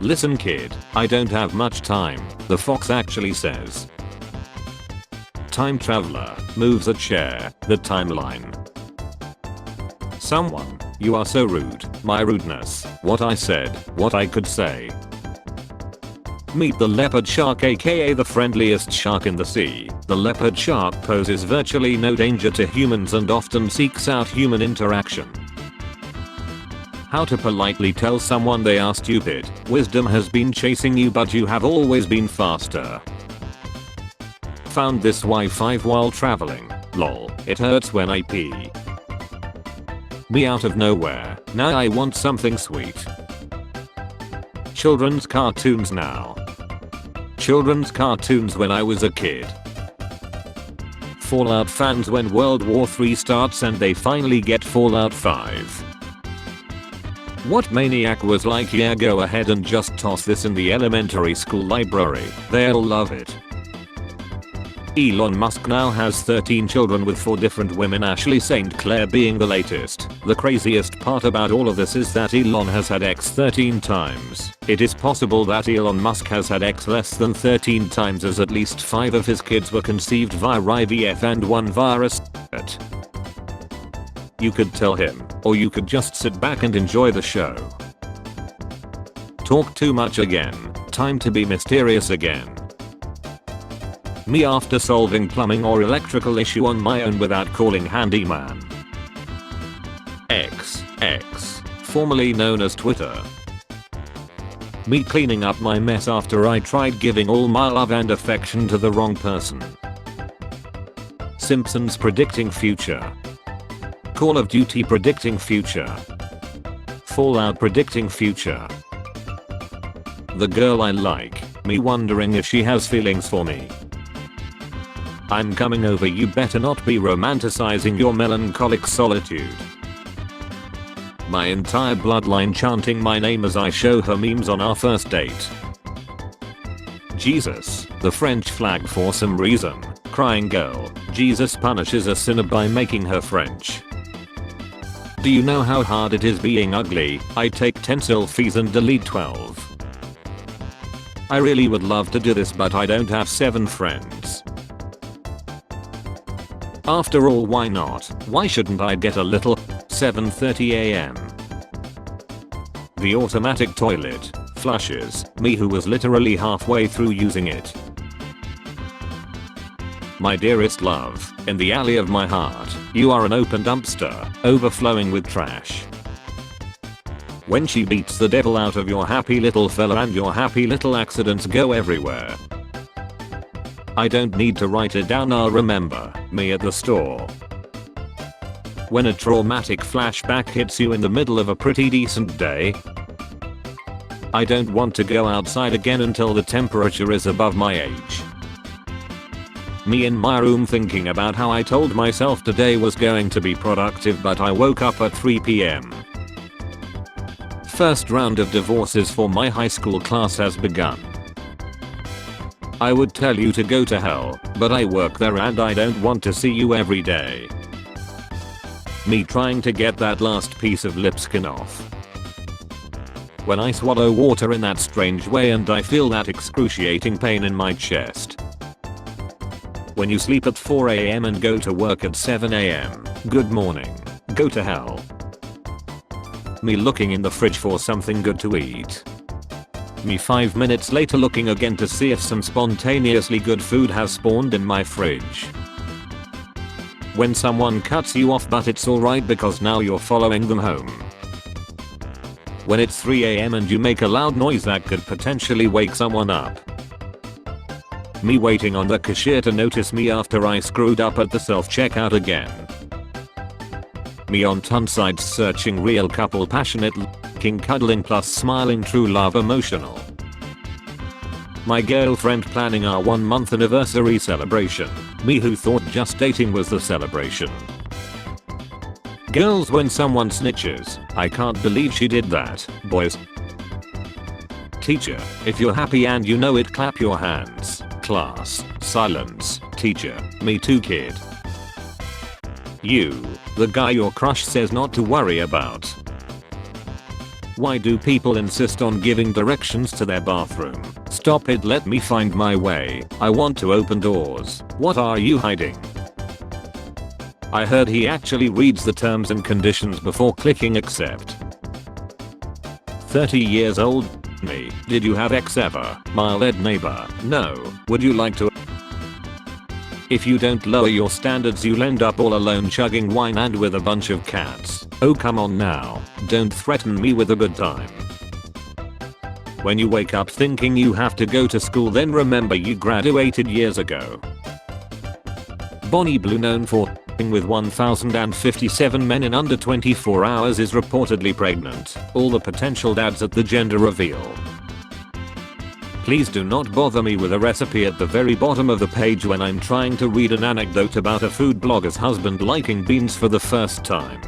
Listen kid, I don't have much time, the fox actually says. Time traveler, moves a chair, the timeline. Someone, you are so rude, my rudeness, what I said, what I could say. Meet the leopard shark, aka the friendliest shark in the sea. The leopard shark poses virtually no danger to humans and often seeks out human interaction. How to politely tell someone they are stupid. Wisdom has been chasing you but you have always been faster. Found this Wi-Fi while traveling. Lol, it hurts when I pee. Me out of nowhere, now I want something sweet. Children's cartoons now. Children's cartoons when I was a kid. Fallout fans when World War III starts and they finally get Fallout 5. What maniac was like, yeah, go ahead and just toss this in the elementary school library, they'll love it. Elon Musk now has 13 children with 4 different women, Ashley St. Clair being the latest. The craziest part about all of this is that Elon has had X 13 times. It is possible that Elon Musk has had X less than 13 times, as at least 5 of his kids were conceived via IVF and 1 via a surrogate. You could tell him, or you could just sit back and enjoy the show. Talk too much again, time to be mysterious again. Me after solving plumbing or electrical issue on my own without calling handyman. X, formerly known as Twitter. Me cleaning up my mess after I tried giving all my love and affection to the wrong person. Simpsons predicting future. Call of Duty predicting future. Fallout predicting future. The girl I like, me wondering if she has feelings for me. I'm coming over, you better not be romanticizing your melancholic solitude. My entire bloodline chanting my name as I show her memes on our first date. Jesus, the French flag for some reason. Crying girl, Jesus punishes a sinner by making her French. Do you know how hard it is being ugly? I take 10 selfies and delete 12. I really would love to do this but I don't have 7 friends. After all, why not? Why shouldn't I get a little? 7:30 AM. The automatic toilet flushes me, who was literally halfway through using it. My dearest love, in the alley of my heart, you are an open dumpster, overflowing with trash. When she beats the devil out of your happy little fella and your happy little accidents go everywhere. I don't need to write it down, I'll remember. Me at the store. When a traumatic flashback hits you in the middle of a pretty decent day. I don't want to go outside again until the temperature is above my age. Me in my room thinking about how I told myself today was going to be productive but I woke up at 3 PM. First round of divorces for my high school class has begun. I would tell you to go to hell, but I work there and I don't want to see you every day. Me trying to get that last piece of lip skin off. When I swallow water in that strange way and I feel that excruciating pain in my chest. When you sleep at 4 AM and go to work at 7 AM, good morning, go to hell. Me looking in the fridge for something good to eat. Me 5 minutes later looking again to see if some spontaneously good food has spawned in my fridge. When someone cuts you off but it's alright because now you're following them home. When it's 3 AM and you make a loud noise that could potentially wake someone up. Me waiting on the cashier to notice me after I screwed up at the self-checkout again. Me on ton sites searching real couple passionate looking cuddling plus smiling true love emotional. My girlfriend planning our 1-month anniversary celebration. Me who thought just dating was the celebration. Girls when someone snitches. I can't believe she did that. Boys. Teacher, if you're happy and you know it, clap your hands. Class, silence. Teacher, me too kid. You, the guy your crush says not to worry about. Why do people insist on giving directions to their bathroom? Stop it, let me find my way. I want to open doors. What are you hiding? I heard he actually reads the terms and conditions before clicking accept. 30 years old? Me. Did you have ex ever? Mild neighbor. No. Would you like to? If you don't lower your standards, you'll end up all alone chugging wine and with a bunch of cats. Oh come on now. Don't threaten me with a good time. When you wake up thinking you have to go to school, then remember you graduated years ago. Bonnie Blue, known for with 1,057 men in under 24 hours, is reportedly pregnant. All the potential dads at the gender reveal. Please do not bother me with a recipe at the very bottom of the page when I'm trying to read an anecdote about a food blogger's husband liking beans for the first time.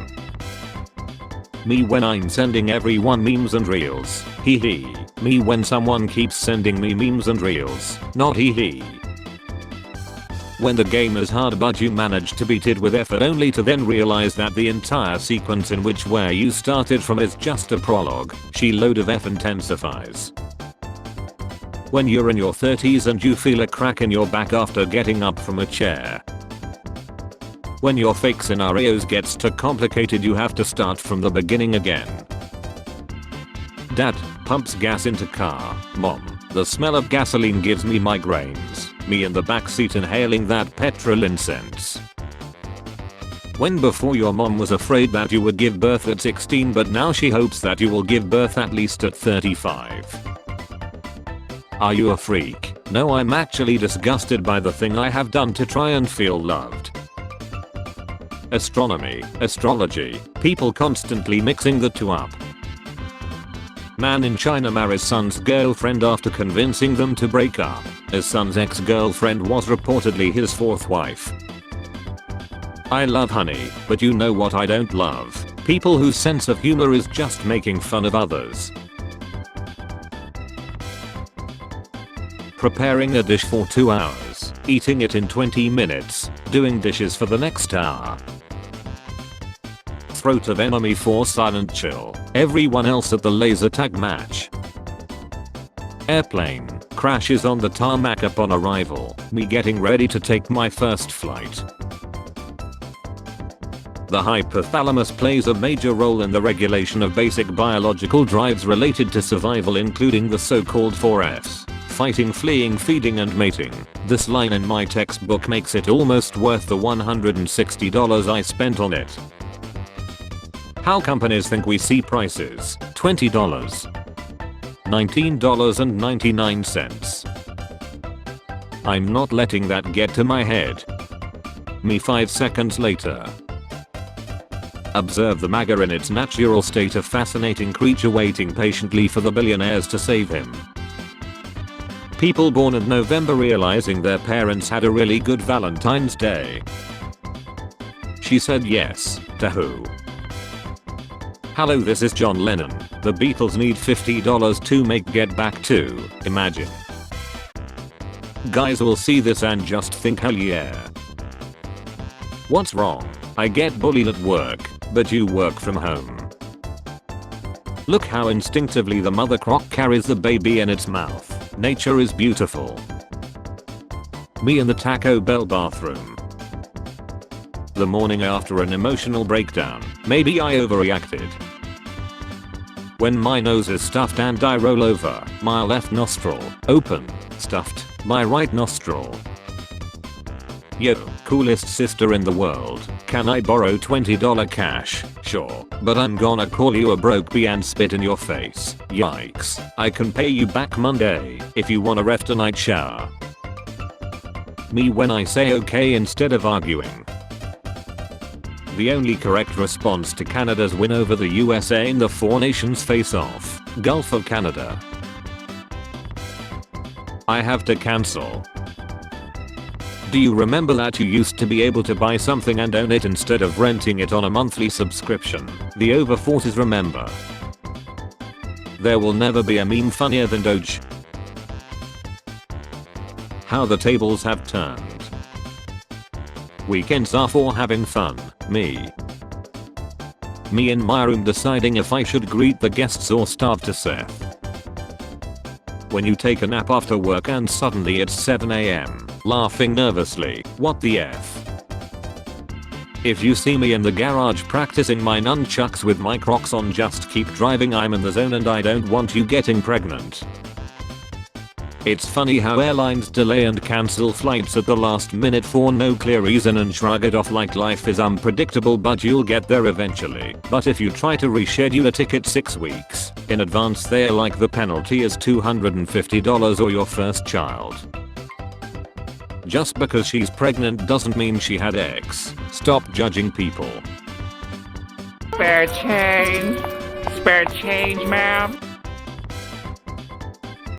Me when I'm sending everyone memes and reels. Hee hee. Me when someone keeps sending me memes and reels. Not hee hee. When the game is hard but you manage to beat it with effort, only to then realize that the entire sequence in which where you started from is just a prologue. She load of F intensifies. When you're in your 30s and you feel a crack in your back after getting up from a chair. When your fake scenarios gets too complicated, you have to start from the beginning again. Dad pumps gas into car. Mom, the smell of gasoline gives me migraines. Me in the backseat inhaling that petrol incense. When before your mom was afraid that you would give birth at 16, but now she hopes that you will give birth at least at 35. Are you a freak? No, I'm actually disgusted by the thing I have done to try and feel loved. Astronomy, astrology, people constantly mixing the two up. Man in China marries son's girlfriend after convincing them to break up, as son's ex-girlfriend was reportedly his fourth wife. I love honey, but you know what I don't love? People whose sense of humor is just making fun of others. Preparing a dish for 2 hours, eating it in 20 minutes, doing dishes for the next hour. Throat of enemy for silent chill. Everyone else at the laser tag match. Airplane crashes on the tarmac upon arrival. Me getting ready to take my first flight. The hypothalamus plays a major role in the regulation of basic biological drives related to survival, including the so-called 4Fs. Fighting, fleeing, feeding and mating. This line in my textbook makes it almost worth the $160 I spent on it. How companies think we see prices. $20. $19.99. I'm not letting that get to my head. Me 5 seconds later. Observe the MAGA in its natural state, a fascinating creature waiting patiently for the billionaires to save him. People born in November realizing their parents had a really good Valentine's Day. She said yes. To who? Hello, this is John Lennon. The Beatles need $50 to make Get Back to. Imagine. Guys will see this and just think hell yeah. What's wrong? I get bullied at work, but you work from home. Look how instinctively the mother croc carries the baby in its mouth. Nature is beautiful. Me in the Taco Bell bathroom. The morning after an emotional breakdown. Maybe I overreacted. When my nose is stuffed and I roll over, my left nostril, open, stuffed, my right nostril. Yo, coolest sister in the world, can I borrow $20 cash? Sure, but I'm gonna call you a broke bee and spit in your face. Yikes. I can pay you back Monday if you wanna ref tonight shower. Me when I say okay instead of arguing. The only correct response to Canada's win over the USA in the Four Nations face-off. Gulf of Canada. I have to cancel. Do you remember that you used to be able to buy something and own it instead of renting it on a monthly subscription? The over 40s remember. There will never be a meme funnier than Doge. How the tables have turned. Weekends are for having fun. Me. Me in my room deciding if I should greet the guests or starve to Seth. When you take a nap after work and suddenly it's 7 AM, laughing nervously, what the F? If you see me in the garage practicing my nunchucks with my Crocs on, just keep driving, I'm in the zone and I don't want you getting pregnant. It's funny how airlines delay and cancel flights at the last minute for no clear reason and shrug it off like life is unpredictable, but you'll get there eventually. But if you try to reschedule a ticket 6 weeks in advance, they're like the penalty is $250 or your first child. Just because she's pregnant doesn't mean she had X. Stop judging people. Spare change, ma'am.